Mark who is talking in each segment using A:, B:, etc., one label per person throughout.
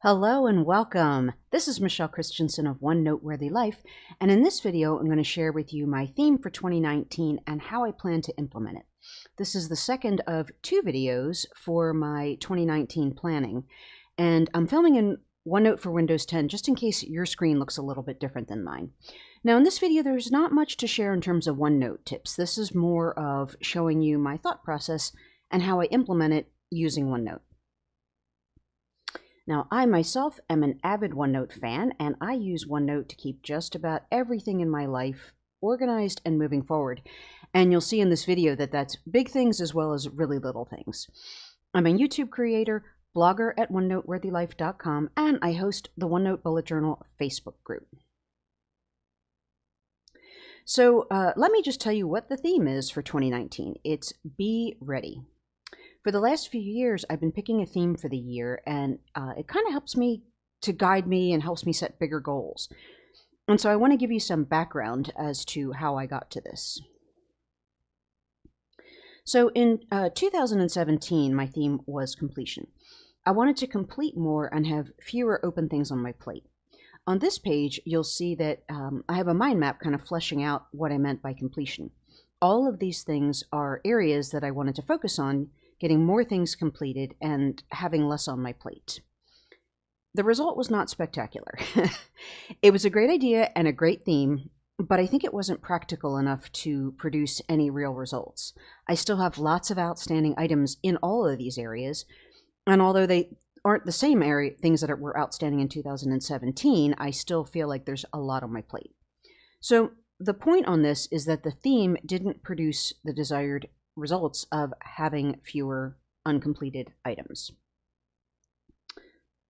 A: Hello and welcome. This is Michele Christensen of One Noteworthy Life, and in this video I'm going to share with you my theme for 2019 and how I plan to implement it. This is the second of two videos for my 2019 planning, and I'm filming in OneNote for Windows 10 just in case your screen looks a little bit different than mine. Now in this video there's not much to share in terms of OneNote tips. This is more of showing you my thought process and how I implement it using OneNote. Now, I myself am an avid OneNote fan, and I use OneNote to keep just about everything in my life organized and moving forward. And you'll see in this video that that's big things as well as really little things. I'm a YouTube creator, blogger at OneNoteworthyLife.com, and I host the OneNote Bullet Journal Facebook group. So let me just tell you what the theme is for 2019. It's Be Ready. For the last few years, I've been picking a theme for the year, and it kind of helps me to guide me and helps me set bigger goals. And so I want to give you some background as to how I got to this. So in 2017, my theme was completion. I wanted to complete more and have fewer open things on my plate. On this page, you'll see that I have a mind map kind of fleshing out what I meant by completion. All of these things are areas that I wanted to focus on, getting more things completed and having less on my plate. The result was not spectacular. It was a great idea and a great theme, but I think it wasn't practical enough to produce any real results. I still have lots of outstanding items in all of these areas, and although they aren't the same things that were outstanding in 2017, I still feel like there's a lot on my plate. So the point on this is that the theme didn't produce the desired results of having fewer uncompleted items.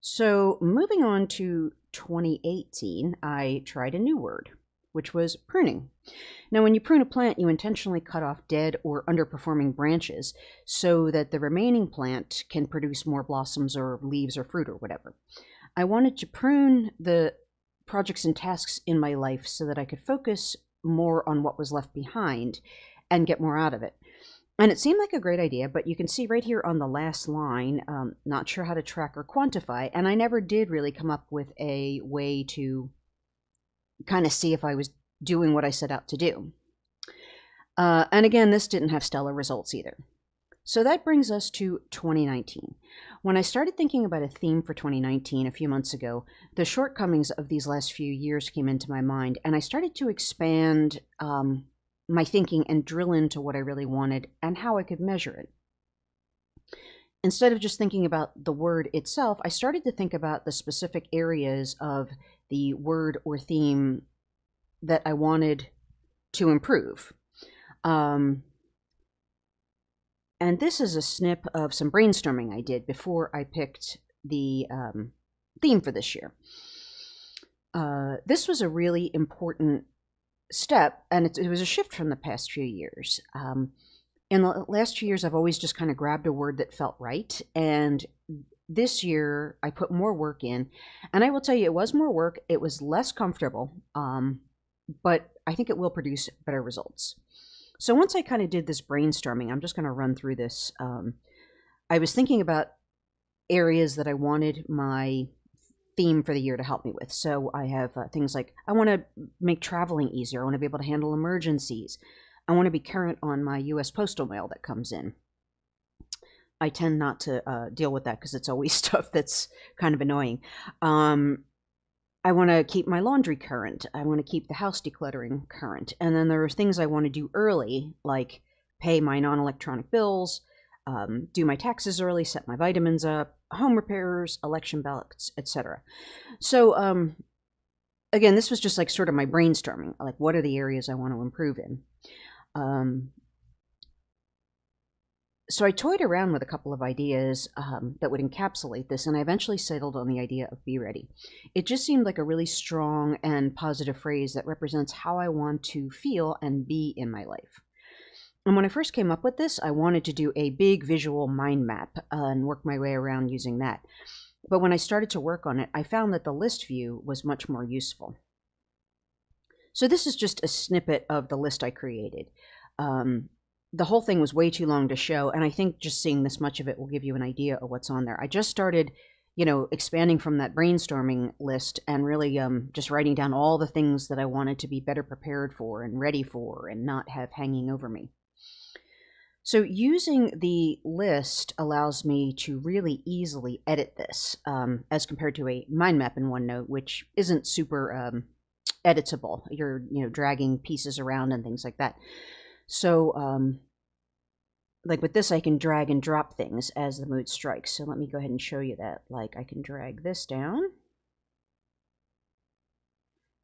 A: So moving on to 2018, I tried a new word, which was pruning. Now, when you prune a plant, you intentionally cut off dead or underperforming branches so that the remaining plant can produce more blossoms or leaves or fruit or whatever. I wanted to prune the projects and tasks in my life so that I could focus more on what was left behind and get more out of it. And it seemed like a great idea, but you can see right here on the last line, not sure how to track or quantify, and I never did really come up with a way to kind of see if I was doing what I set out to do. And again, this didn't have stellar results either. So that brings us to 2019. When I started thinking about a theme for 2019 a few months ago, the shortcomings of these last few years came into my mind, and I started to expand my thinking and drill into what I really wanted and how I could measure it. Instead of just thinking about the word itself, I started to think about the specific areas of the word or theme that I wanted to improve. And this is a snip of some brainstorming I did before I picked the theme for this year. This was a really important step, and it was a shift from the past few years. In the last few years, I've always just kind of grabbed a word that felt right, and this year I put more work in, and I will tell you, it was more work. It was less comfortable, but I think it will produce better results. So once I kind of did this brainstorming, I'm just going to run through this. I was thinking about areas that I wanted my theme for the year to help me with. So I have things like, I want to make traveling easier. I want to be able to handle emergencies. I want to be current on my U.S. postal mail that comes in. I tend not to deal with that because it's always stuff that's kind of annoying. I want to keep my laundry current. I want to keep the house decluttering current. And then there are things I want to do early, like pay my non-electronic bills, do my taxes early, set my vitamins up, home repairs, election ballots, etc. So again, this was just like sort of my brainstorming, like what are the areas I want to improve in. So I toyed around with a couple of ideas that would encapsulate this, and I eventually settled on the idea of be ready. It just seemed like a really strong and positive phrase that represents how I want to feel and be in my life. And when I first came up with this, I wanted to do a big visual mind map and work my way around using that. But when I started to work on it, I found that the list view was much more useful. So this is just a snippet of the list I created. The whole thing was way too long to show, and I think just seeing this much of it will give you an idea of what's on there. I just started expanding from that brainstorming list and really just writing down all the things that I wanted to be better prepared for and ready for and not have hanging over me. So using the list allows me to really easily edit this as compared to a mind map in OneNote, which isn't super editable. You're dragging pieces around and things like that. So like with this, I can drag and drop things as the mood strikes. So let me go ahead and show you that. Like I can drag this down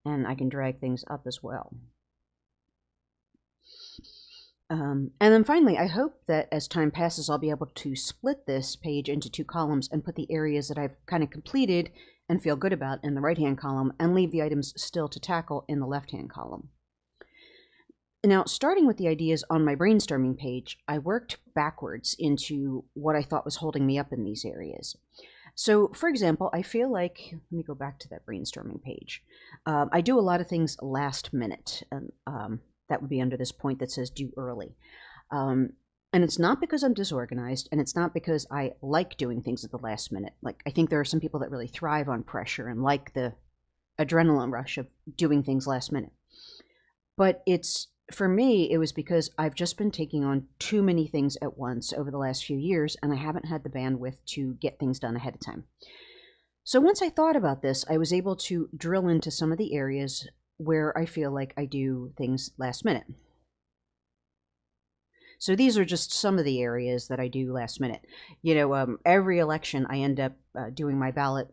A: and I can drag things up as well. And then finally, I hope that as time passes, I'll be able to split this page into 2 columns and put the areas that I've kind of completed and feel good about in the right-hand column and leave the items still to tackle in the left-hand column. Now, starting with the ideas on my brainstorming page, I worked backwards into what I thought was holding me up in these areas. So, for example, I feel like, let me go back to that brainstorming page. I do a lot of things last minute. That would be under this point that says do early. And it's not because I'm disorganized, and it's not because I like doing things at the last minute. Like, I think there are some people that really thrive on pressure and like the adrenaline rush of doing things last minute. But for me, it was because I've just been taking on too many things at once over the last few years, and I haven't had the bandwidth to get things done ahead of time. So once I thought about this, I was able to drill into some of the areas where I feel like I do things last minute. So these are just some of the areas that I do last minute. Every election I end up doing my ballot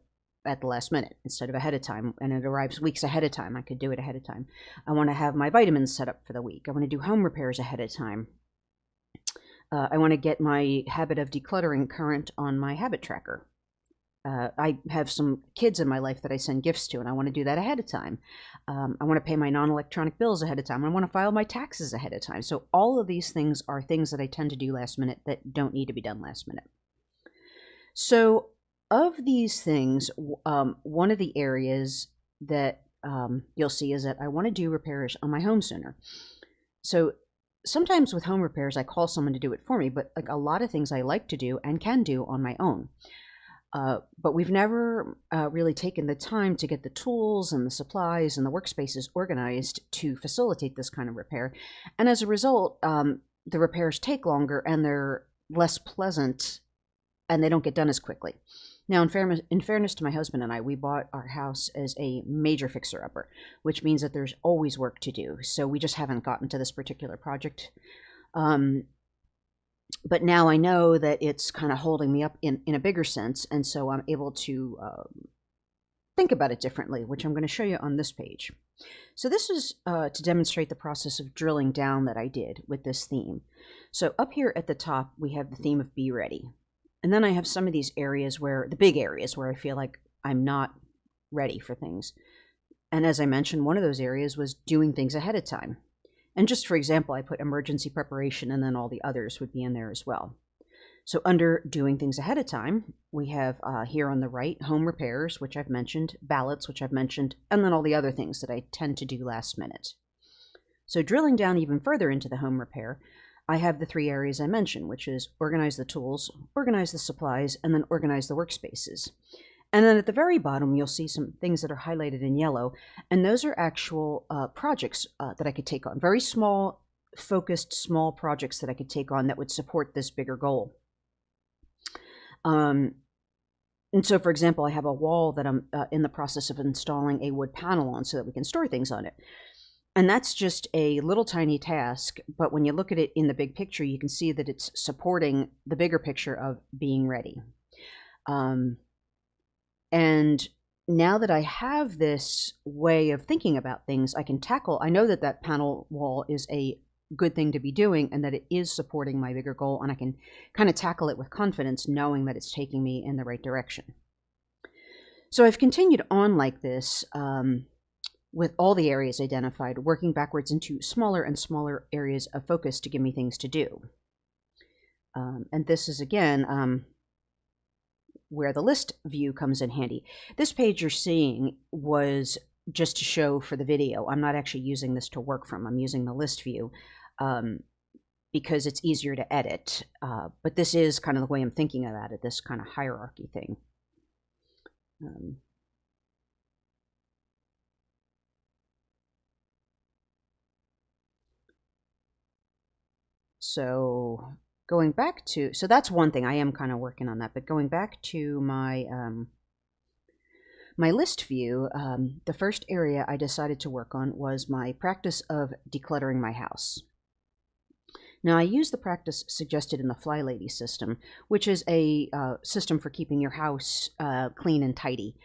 A: at the last minute instead of ahead of time, and it arrives weeks ahead of time. I could do it ahead of time. I want to have my vitamins set up for the week. I want to do home repairs ahead of time. I want to get my habit of decluttering current on my habit tracker. I have some kids in my life that I send gifts to, and I want to do that ahead of time. I want to pay my non-electronic bills ahead of time. I want to file my taxes ahead of time. So all of these things are things that I tend to do last minute that don't need to be done last minute. So of these things, one of the areas that you'll see is that I want to do repairs on my home sooner. So sometimes with home repairs, I call someone to do it for me, but like a lot of things I like to do and can do on my own. But we've never really taken the time to get the tools and the supplies and the workspaces organized to facilitate this kind of repair. And as a result, the repairs take longer and they're less pleasant and they don't get done as quickly. Now, in fairness to my husband and I, we bought our house as a major fixer-upper, which means that there's always work to do. So we just haven't gotten to this particular project. But now I know that it's kind of holding me up in a bigger sense, and so I'm able to think about it differently, which I'm going to show you on this page. So this is to demonstrate the process of drilling down that I did with this theme. So up here at the top, we have the theme of be ready. And then I have some of these areas the big areas where I feel like I'm not ready for things. And as I mentioned, one of those areas was doing things ahead of time. And just for example, I put emergency preparation and then all the others would be in there as well. So under doing things ahead of time, we have here on the right, home repairs, which I've mentioned, ballots, which I've mentioned, and then all the other things that I tend to do last minute. So drilling down even further into the home repair, I have the 3 areas I mentioned, which is organize the tools, organize the supplies, and then organize the workspaces. And then at the very bottom, you'll see some things that are highlighted in yellow, and those are actual projects that I could take on. Very small, focused, small projects that I could take on that would support this bigger goal. And so, for example, I have a wall that I'm in the process of installing a wood panel on so that we can store things on it. And that's just a little tiny task, but when you look at it in the big picture, you can see that it's supporting the bigger picture of being ready. And now that I have this way of thinking about things, I can tackle, I know that that panel wall is a good thing to be doing and that it is supporting my bigger goal, and I can kind of tackle it with confidence knowing that it's taking me in the right direction. So I've continued on like this with all the areas identified, working backwards into smaller and smaller areas of focus to give me things to do. And this is again where the list view comes in handy. This page you're seeing was just to show for the video. I'm not actually using this to work from. I'm using the list view because it's easier to edit. But this is kind of the way I'm thinking about it, this kind of hierarchy thing. Um, so going back to, so that's one thing I am kind of working on that, but going back to my list view, the first area I decided to work on was my practice of decluttering my house. Now, I use the practice suggested in the Fly Lady system, which is a system for keeping your house clean and tidy.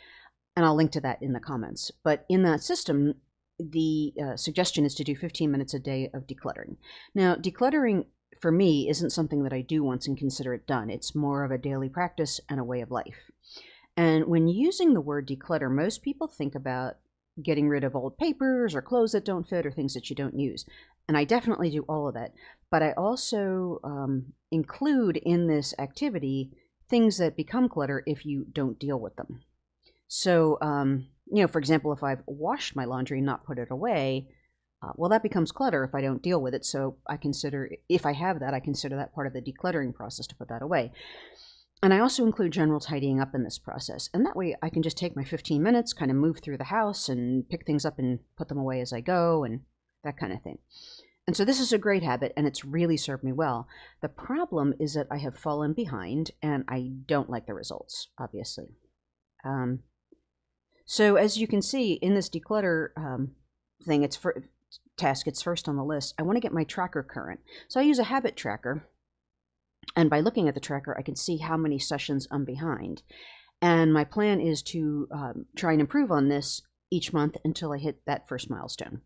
A: And I'll link to that in the comments. But in that system, the suggestion is to do 15 minutes a day of decluttering. Now, decluttering for me isn't something that I do once and consider it done. It's more of a daily practice and a way of life. And when using the word declutter, most people think about getting rid of old papers or clothes that don't fit or things that you don't use. And I definitely do all of that. But I also include in this activity things that become clutter if you don't deal with them. So, for example, if I've washed my laundry and not put it away, well, that becomes clutter if I don't deal with it. So I consider, if I have that, I consider that part of the decluttering process to put that away. And I also include general tidying up in this process. And that way I can just take my 15 minutes, kind of move through the house and pick things up and put them away as I go and that kind of thing. And so this is a great habit, and it's really served me well. The problem is that I have fallen behind, and I don't like the results, obviously. So as you can see in this declutter thing, it's first on the list. I want to get my tracker current. So I use a habit tracker, and by looking at the tracker, I can see how many sessions I'm behind. And my plan is to try and improve on this each month until I hit that first milestone.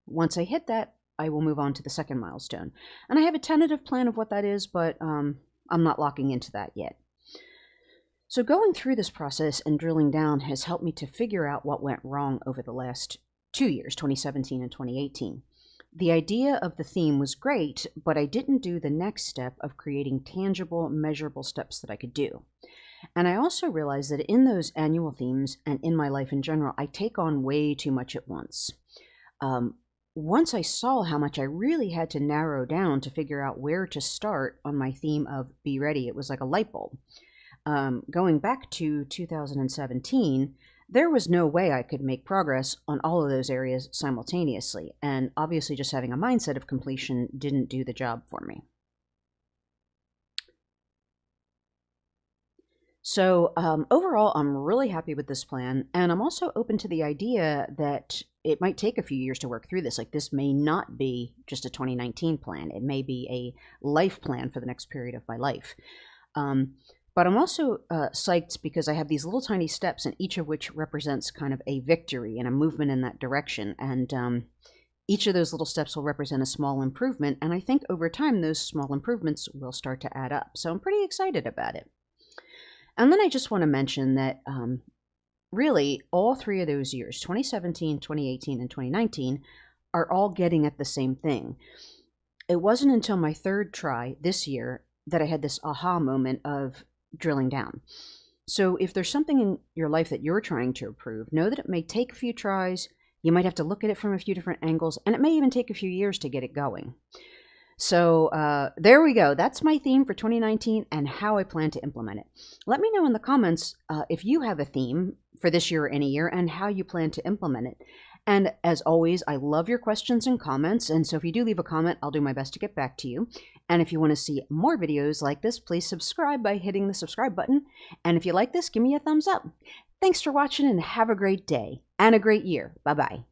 A: Once I hit that, I will move on to the second milestone. And I have a tentative plan of what that is, but I'm not locking into that yet. So going through this process and drilling down has helped me to figure out what went wrong over the last 2 years, 2017 and 2018. The idea of the theme was great, but I didn't do the next step of creating tangible, measurable steps that I could do. And I also realized that in those annual themes and in my life in general, I take on way too much at once. Once I saw how much I really had to narrow down to figure out where to start on my theme of be ready, it was like a light bulb. Going back to 2017, there was no way I could make progress on all of those areas simultaneously, and obviously just having a mindset of completion didn't do the job for me. So overall, I'm really happy with this plan, and I'm also open to the idea that it might take a few years to work through this. Like, this may not be just a 2019 plan. It may be a life plan for the next period of my life. But I'm also psyched because I have these little tiny steps, and each of which represents kind of a victory and a movement in that direction. And each of those little steps will represent a small improvement, and I think over time those small improvements will start to add up. So I'm pretty excited about it. And then I just want to mention that really all 3 of those years, 2017, 2018, and 2019, are all getting at the same thing. It wasn't until my 3rd try this year that I had this aha moment of drilling down. So if there's something in your life that you're trying to improve, know that it may take a few tries, you might have to look at it from a few different angles, and it may even take a few years to get it going. So there we go. That's my theme for 2019 and how I plan to implement it. Let me know in the comments if you have a theme for this year or any year and how you plan to implement it. And as always, I love your questions and comments. And so if you do leave a comment, I'll do my best to get back to you. And if you want to see more videos like this, please subscribe by hitting the subscribe button. And if you like this, give me a thumbs up. Thanks for watching and have a great day and a great year. Bye-bye.